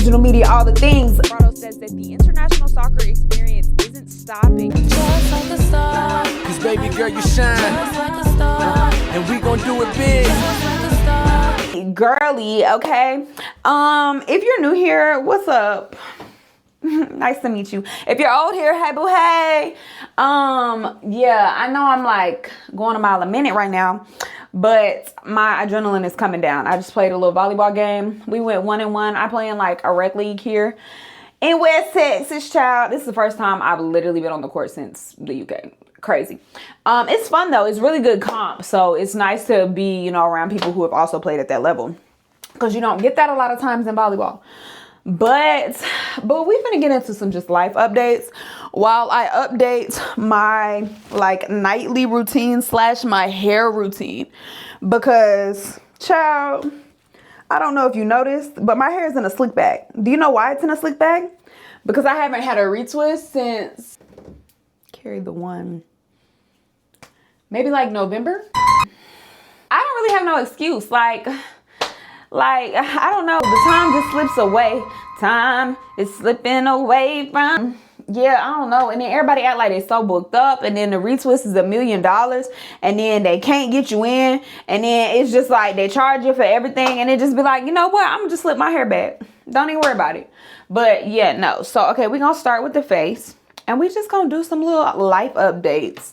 digital media, all the things. Brado says that the international soccer experience isn't stopping. Just like a star. Cause baby girl, you shine. Just like a star. And we gon' do it big. Just like a star. Girly, okay? If you're new here, what's up? Nice to meet you. If you're old here, hey boo hey. Yeah, I know I'm like going a mile a minute right now, but my adrenaline is coming down. I just played a little volleyball game. We went 1-1. I play in like a rec league here in West Texas, child. This is the first time I've literally been on the court since the UK. Crazy. It's fun though. It's really good comp. So it's nice to be, you know, around people who have also played at that level, because you don't get that a lot of times in volleyball. But we're gonna get into some just life updates while I update my like nightly routine / my hair routine, because child, I don't know if you noticed, but my hair is in a slick bag. Do you know why it's in a slick bag? Because I haven't had a retwist since carry the one, maybe like November. I don't really have no excuse. Like, I don't know. The time just slips away. Time is slipping away from. Yeah, I don't know. And then everybody act like they so booked up. And then the retwist is $1 million. And then they can't get you in. And then it's just like they charge you for everything. And it just be like, you know what? I'm going to just slip my hair back. Don't even worry about it. But yeah, no. So, okay, we're going to start with the face. And we just going to do some little life updates.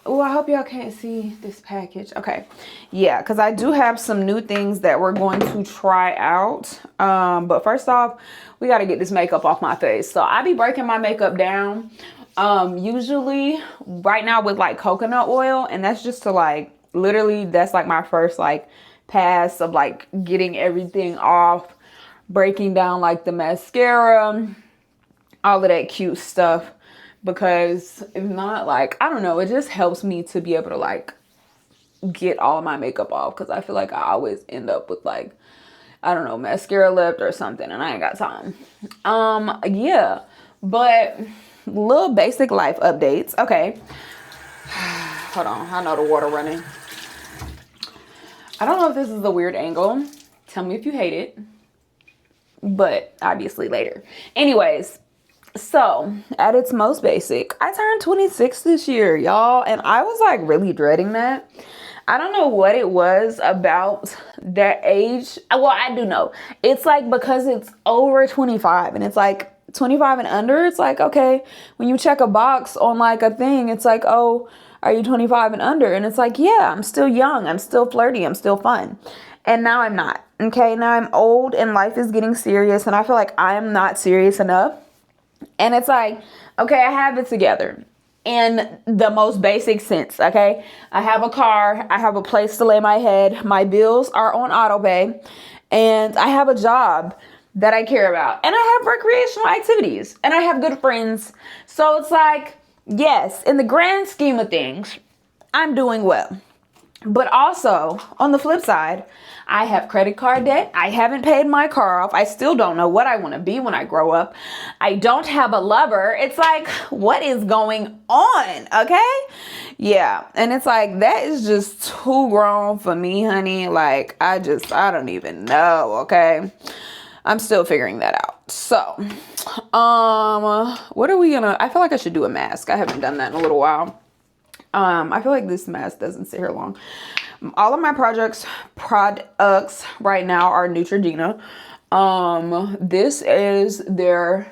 Oh, I hope y'all can't see this package. Okay. Yeah, because I do have some new things that we're going to try out. But first off, we got to get this makeup off my face. So I be breaking my makeup down usually right now with like coconut oil. And that's just to like, literally, that's like my first like pass of like getting everything off, breaking down like the mascara, all of that cute stuff. Because if not, like, I don't know, it just helps me to be able to like get all of my makeup off, because I feel like I always end up with like, I don't know, mascara left or something, and I ain't got time. Yeah, but little basic life updates. Okay, hold on, I know the water running. I don't know if this is a weird angle. Tell me if you hate it, but obviously later. Anyways, so at its most basic, I turned 26 this year, y'all, and I was like really dreading that. I don't know what it was about that age. Well, I do know. It's like because it's over 25 and it's like 25 and under, it's like, okay, when you check a box on like a thing, it's like, oh, are you 25 and under? And it's like, yeah, I'm still young, I'm still flirty, I'm still fun. And now I'm not. Okay, now I'm old and life is getting serious, and I feel like I'm not serious enough. And it's like, okay, I have it together in the most basic sense, okay? I have a car, I have a place to lay my head, my bills are on auto pay, and I have a job that I care about, and I have recreational activities, and I have good friends. So it's like, yes, in the grand scheme of things, I'm doing well. But also, on the flip side, I have credit card debt. I haven't paid my car off. I still don't know what I want to be when I grow up. I don't have a lover. It's like, what is going on? Okay? Yeah. And it's like, that is just too grown for me, honey. Like, I don't even know. Okay? I'm still figuring that out. So, what are we gonna, I feel like I should do a mask. I haven't done that in a little while. I feel like this mask doesn't sit here long. All of my products right now are Neutrogena. This is their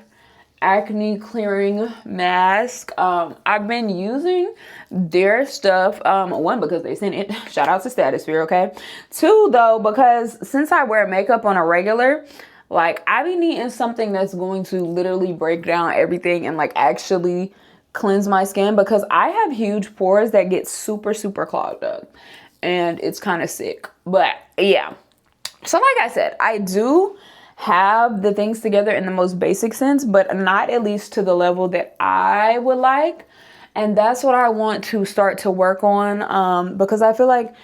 acne clearing mask. I've been using their stuff, one, because they sent it. Shout out to Stratosphere, okay? Two, though, because since I wear makeup on a regular, like, I be needing something that's going to literally break down everything and like actually cleanse my skin, because I have huge pores that get super clogged up, and it's kind of sick. But yeah, so like I said, I do have the things together in the most basic sense, but not at least to the level that I would like. And that's what I want to start to work on, because I feel like,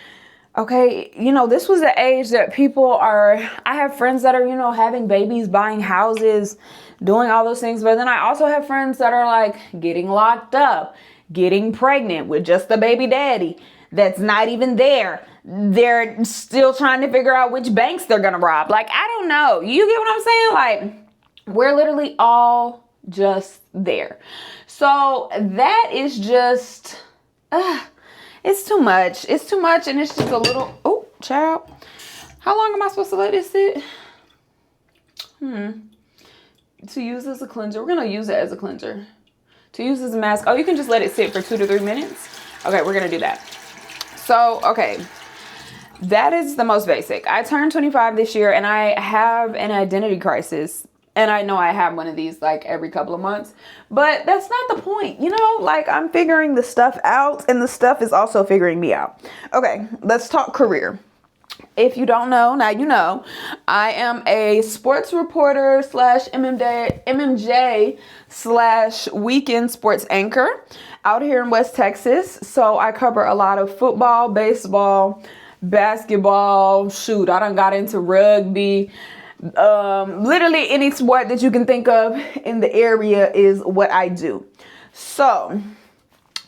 okay, you know, this was the age that people are, I have friends that are, you know, having babies, buying houses, doing all those things. But then I also have friends that are like getting locked up, getting pregnant with just the baby daddy. that's not even there. They're still trying to figure out which banks they're gonna rob. Like, I don't know. You get what I'm saying? Like, we're literally all just there. So that is just, it's too much. It's too much, and it's just a little, oh, child. How long am I supposed to let this sit? To use as a cleanser. We're gonna use it as a cleanser. To use as a mask. Oh, you can just let it sit for 2 to 3 minutes. Okay, we're gonna do that. So, okay. That is the most basic. I turned 25 this year, and I have an identity crisis. And I know I have one of these like every couple of months, but that's not the point. You know, like, I'm figuring the stuff out, and the stuff is also figuring me out. Okay, let's talk career. If you don't know, now you know. I am a sports reporter slash MMJ slash weekend sports anchor out here in West Texas. So I cover a lot of football, baseball, basketball. Shoot, I done got into rugby. Literally any sport that you can think of in the area is what I do. So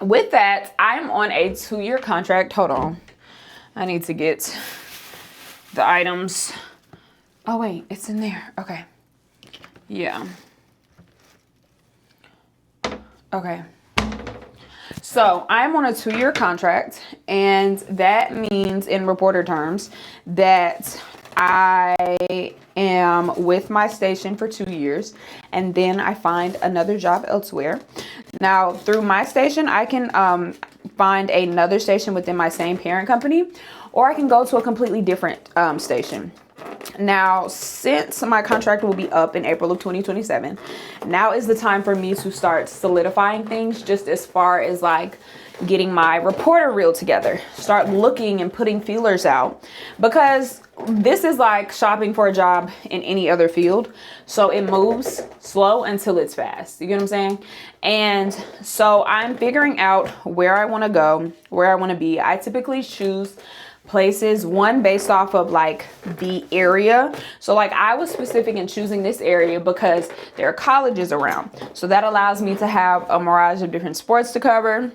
with that, I'm on a 2-year contract. Hold on. I need to get the items. Oh wait, it's in there. Okay. Yeah. Okay. So I'm on a 2-year contract, and that means in reporter terms that I am with my station for 2 years, and then I find another job elsewhere. Now, through my station, I can find another station within my same parent company, or I can go to a completely different station. Now, since my contract will be up in April of 2027, now is the time for me to start solidifying things, just as far as like getting my reporter reel together, start looking and putting feelers out, because this is like shopping for a job in any other field. So it moves slow until it's fast. You get what I'm saying? And so I'm figuring out where I want to go, where I want to be. I typically choose places, one, based off of like the area. So like, I was specific in choosing this area because there are colleges around. So that allows me to have a mirage of different sports to cover.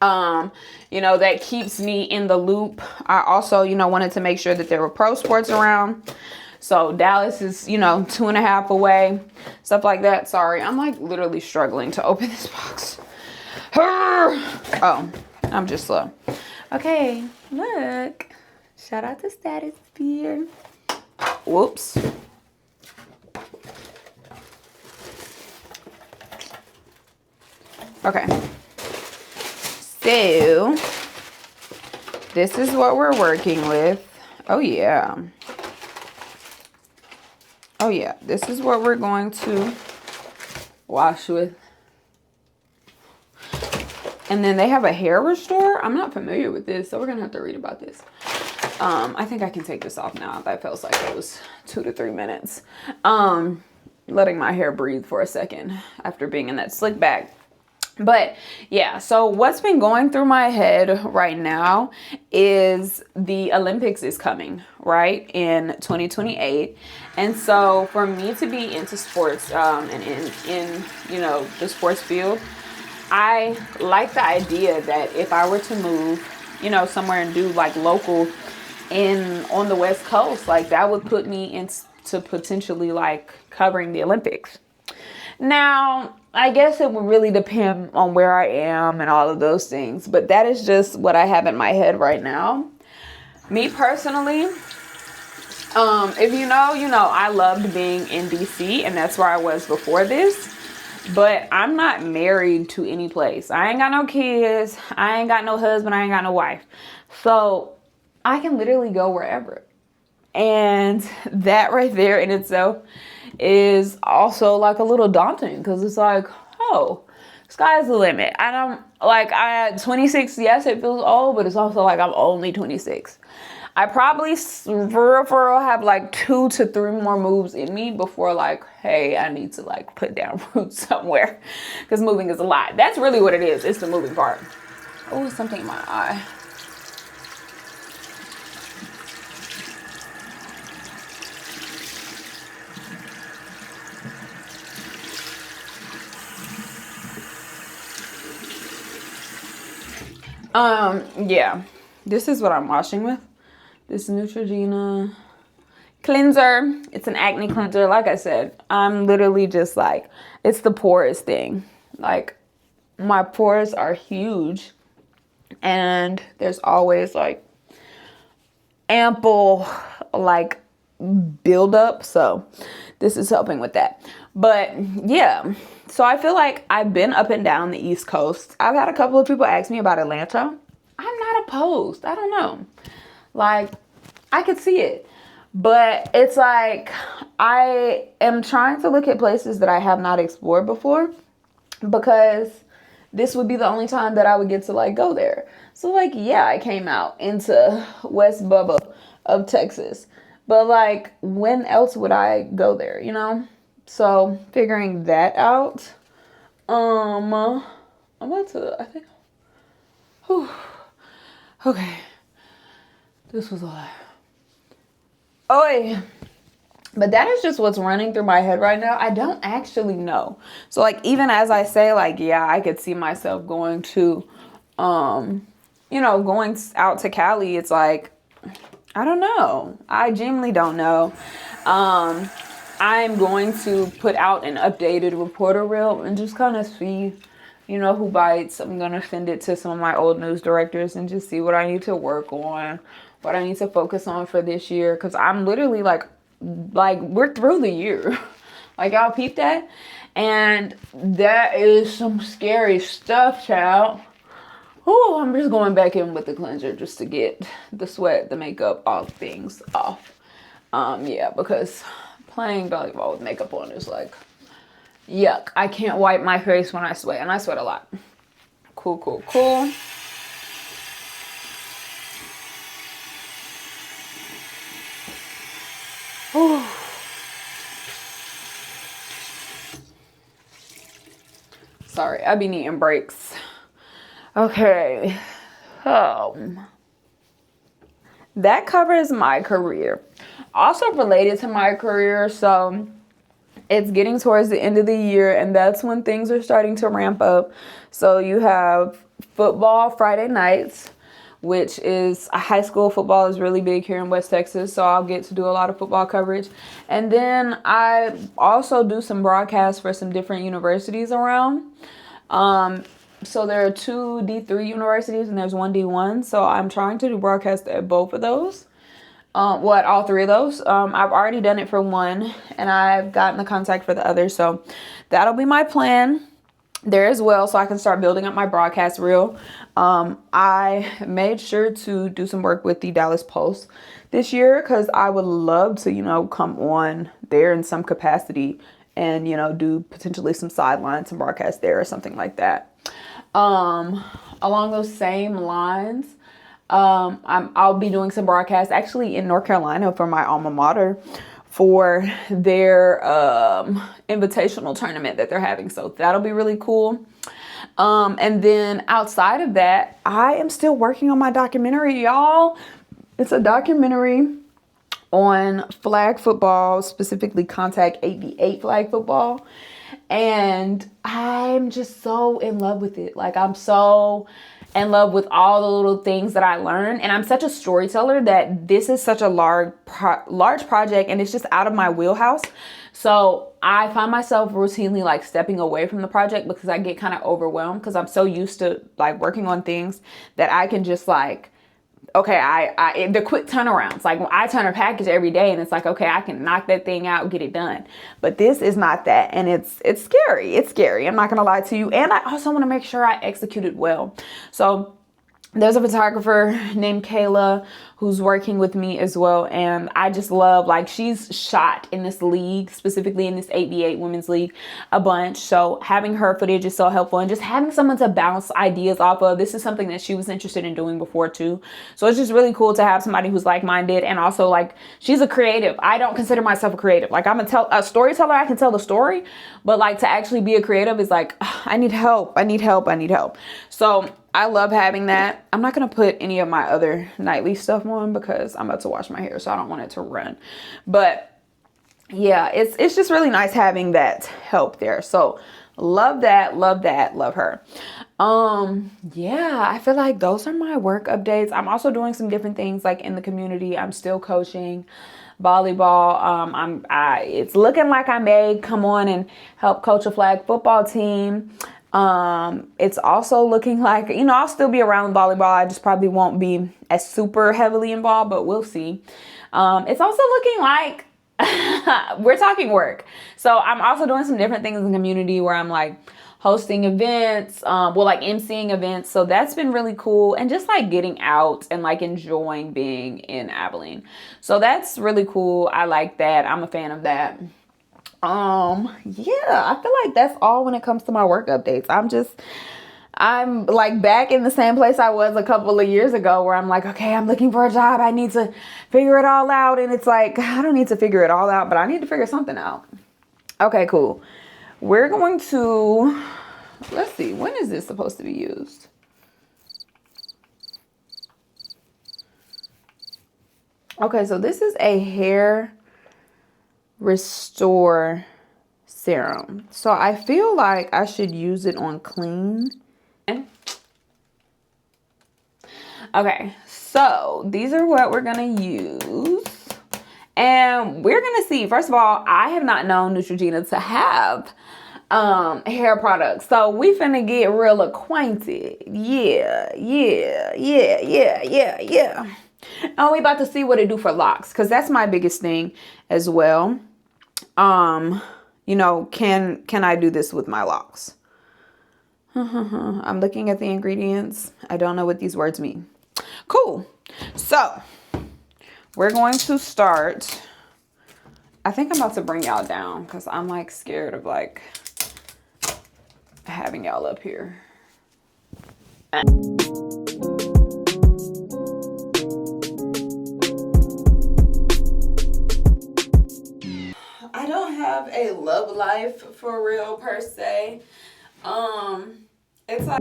You know, that keeps me in the loop. I also, you know, wanted to make sure that there were pro sports around. So Dallas is, you know, 2.5 away, stuff like that. Sorry, I'm like literally struggling to open this box. Oh, I'm just slow. Okay, look. Shout out to Status Beer. Whoops. Okay. So, this is what we're working with. Oh, yeah. Oh, yeah. This is what we're going to wash with. And then they have a hair restore. I'm not familiar with this, so we're going to have to read about this. I think I can take this off now. That feels like it was 2 to 3 minutes. Letting my hair breathe for a second after being in that slick bag. But yeah, so what's been going through my head right now is the Olympics is coming, right, in 2028. And so for me to be into sports and in you know, the sports field, I like the idea that if I were to move, you know, somewhere and do like local on the West Coast, like that would put me into potentially like covering the Olympics. Now, I guess it would really depend on where I am and all of those things, but that is just what I have in my head right now. Me personally, if you know, you know, I loved being in DC, and that's where I was before this, but I'm not married to any place. I ain't got no kids. I ain't got no husband. I ain't got no wife. So I can literally go wherever. And that right there in itself is also like a little daunting, because it's like, oh, sky's the limit. I don't like, at 26, yes, it feels old, but it's also like I'm only 26. I probably for real have like 2 to 3 more moves in me before like, hey, I need to like put down roots somewhere, because moving is a lot. That's really what it is. It's the moving part. Oh, something in my eye. Yeah. this is what I'm washing with. This Neutrogena cleanser. It's an acne cleanser. Like I said, I'm literally just like, it's the poorest thing. Like, my pores are huge, and there's always like ample like buildup. So this is helping with that. But yeah, so I feel like I've been up and down the East Coast. I've had a couple of people ask me about Atlanta. I'm not opposed. I don't know. Like, I could see it. But it's like, I am trying to look at places that I have not explored before, because this would be the only time that I would get to like go there. So like, yeah, I came out into West Bubba of Texas, but like, when else would I go there, you know? So figuring that out, I'm about to, I think, whew, okay, this was a lot. Oh yeah. But that is just what's running through my head right now. I don't actually know. So like, even as I say, like, yeah, I could see myself going to, you know, going out to Cali. It's like, I don't know. I genuinely don't know. I'm going to put out an updated reporter reel and just kind of see, you know, who bites. I'm going to send it to some of my old news directors and just see what I need to work on, what I need to focus on for this year. Because I'm literally like we're through the year. Like, y'all peep that? And that is some scary stuff, child. Oh, I'm just going back in with the cleanser just to get the sweat, the makeup, all the things off. Yeah, because playing volleyball with makeup on is like, yuck. I can't wipe my face when I sweat, and I sweat a lot. Cool, cool, cool. Whew. Sorry, I be needing breaks. Okay. That covers my career. Also related to my career, so it's getting towards the end of the year, and that's when things are starting to ramp up. So you have football Friday nights, which is high school football is really big here in West Texas. So I'll get to do a lot of football coverage. And then I also do some broadcasts for some different universities around. So there are 2 D3 universities and there's 1 D1. So I'm trying to do broadcasts at both of those. At all 3 of those. I've already done it for 1, and I've gotten the contact for the other. So that'll be my plan there as well, so I can start building up my broadcast reel. I made sure to do some work with the Dallas Post this year, because I would love to, you know, come on there in some capacity and, you know, do potentially some sidelines, some broadcast there or something like that. Along those same lines, I'll be doing some broadcasts actually in North Carolina for my alma mater for their invitational tournament that they're having. So that'll be really cool. And then outside of that, I am still working on my documentary, y'all. It's a documentary on flag football, specifically contact 88 flag football. And I'm just so in love with it. Like, I'm so in love with all the little things that I learned. And I'm such a storyteller that this is such a large project, and it's just out of my wheelhouse. So I find myself routinely like stepping away from the project because I get kind of overwhelmed, because I'm so used to like working on things that I can just like, okay, the quick turnarounds. Like, when I turn a package every day, and it's like, okay, I can knock that thing out, get it done. But this is not that, and it's scary. It's scary. I'm not gonna lie to you. And I also want to make sure I execute it well. So there's a photographer named Kayla who's working with me as well. And I just love, like, she's shot in this league, specifically in this 8v8 women's league, a bunch. So having her footage is so helpful, and just having someone to bounce ideas off of. This is something that she was interested in doing before too. So it's just really cool to have somebody who's like-minded, and also like, she's a creative. I don't consider myself a creative. Like, I'm a storyteller. I can tell the story, but like, to actually be a creative is like, I need help. I need help. I need help. So I love having that. I'm not going to put any of my other nightly stuff on because I'm about to wash my hair, so I don't want it to run. But yeah, it's just really nice having that help there. So love that, love her. Yeah, I feel like those are my work updates. I'm also doing some different things like in the community. I'm still coaching volleyball. It's looking like I may come on and help coach a flag football team. It's also looking like, I'll still be around volleyball. I just probably won't be as super heavily involved, but we'll see. It's also looking like we're talking work. So I'm also doing some different things in the community where I'm like hosting events, like emceeing events. So that's been really cool. And just like getting out and like enjoying being in Abilene. So that's really cool. I like that. I'm a fan of that. Yeah, I feel like that's all when it comes to my work updates. I'm like back in the same place I was a couple of years ago where I'm like, okay, I'm looking for a job. I need to figure it all out. And it's like, I don't need to figure it all out, but I need to figure something out. Okay, cool. We're going to, let's see, when is this supposed to be used? Okay, so this is a hair restore serum. So I feel like I should use it on clean. Okay, so these are what we're gonna use. And we're gonna see, first of all, I have not known Neutrogena to have hair products. So we finna get real acquainted. Yeah. And we about to see what it do for locks, because that's my biggest thing as well. Can I do this with my locks? I'm looking at the ingredients. I don't know what these words mean. Cool. So we're going to start. I think I'm about to bring y'all down because I'm like scared of like having y'all up here. I don't have a love life for real per se. It's like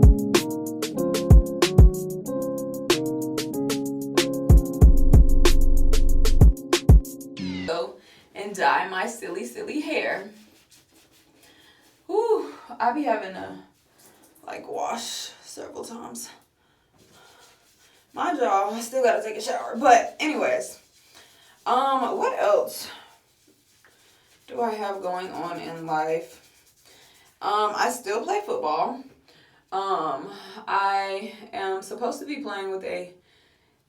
go and dye my silly hair. Whew, I be having to like wash several times. My job, I still gotta take a shower. But anyways, what else do I have going on in life? I still play football. I am supposed to be playing with a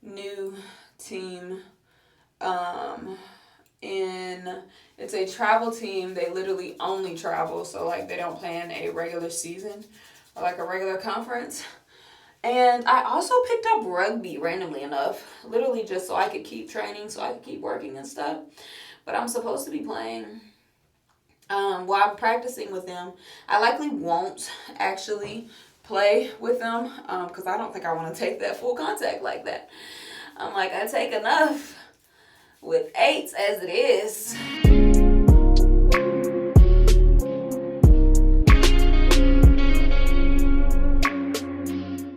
new team. It's a travel team. They literally only travel, so like they don't play in a regular season or like a regular conference. And I also picked up rugby randomly enough, literally just so I could keep training, so I could keep working and stuff. But I'm supposed to be playing. I'm practicing with them. I likely won't actually play with them because I don't think I want to take that full contact like that. I'm like, I take enough with 8s as it is.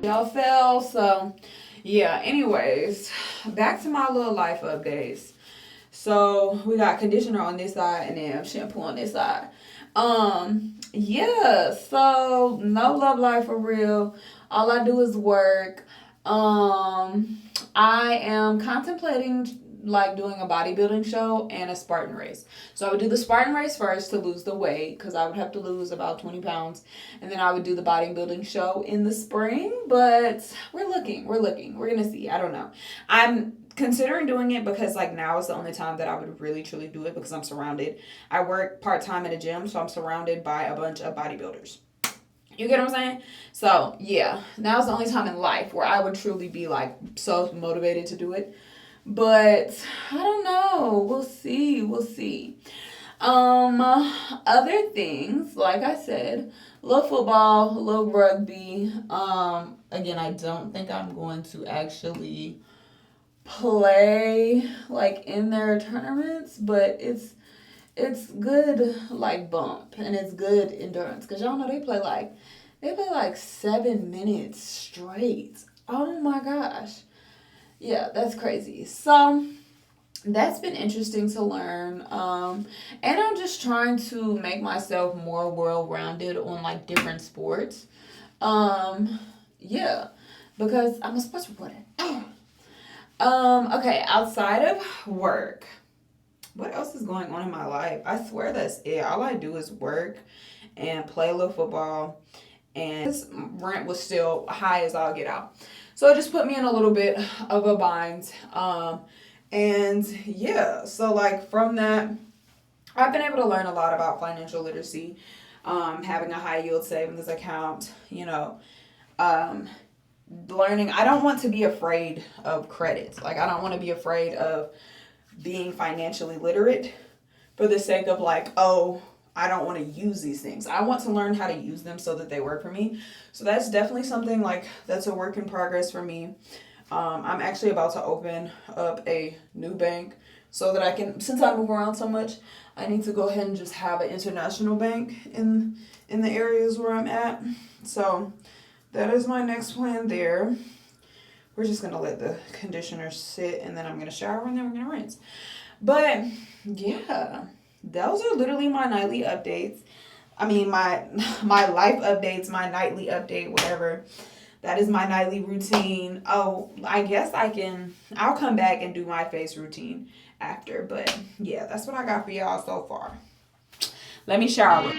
Y'all fell, so yeah. Anyways, back to my little life updates. So we got conditioner on this side and then shampoo on this side. Yeah, so no love life for real. All I do is work. I am contemplating like doing a bodybuilding show and a Spartan race. So I would do the Spartan race first to lose the weight because I would have to lose about 20 pounds. And then I would do the bodybuilding show in the spring. But we're looking. We're going to see. I don't know. I'm considering doing it because like now is the only time that I would really truly do it because I'm surrounded. I work part-time at a gym, so I'm surrounded by a bunch of bodybuilders. You get what I'm saying? So yeah, now's the only time in life where I would truly be like so motivated to do it. But I don't know. We'll see. Other things, like I said, little football, little rugby. Again, I don't think I'm going to actually play like in their tournaments, but it's good like bump and it's good endurance because y'all know they play like 7 minutes straight. Oh my gosh. Yeah, that's crazy. So that's been interesting to learn. And I'm just trying to make myself more well-rounded on like different sports. Yeah, because I'm a sports reporter. Okay, outside of work, what else is going on in my life? I swear that's it. All I do is work and play a little football, and this rent was still high as I'll get out. So it just put me in a little bit of a bind. And yeah, so like from that, I've been able to learn a lot about financial literacy, having a high yield savings account, learning. I don't want to be afraid of credit. Like, I don't want to be afraid of being financially literate for the sake of like, oh, I don't want to use these things. I want to learn how to use them so that they work for me. So that's definitely something like that's a work in progress for me. I'm actually about to open up a new bank so that I can, since I move around so much, I need to go ahead and just have an international bank in the areas where I'm at. So that is my next plan there. We're just gonna let the conditioner sit, and then I'm gonna shower, and then we're gonna rinse. But yeah, those are literally my nightly updates. I mean, my life updates, my nightly update, whatever. That is my nightly routine. Oh, I guess I'll come back and do my face routine after. But yeah, that's what I got for y'all so far. Let me shower.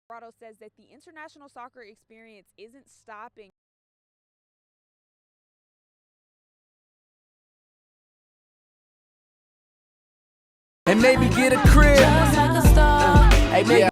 Corrado says that the international soccer experience isn't stopping. And maybe get a crib. Just like a star. Hey, maybe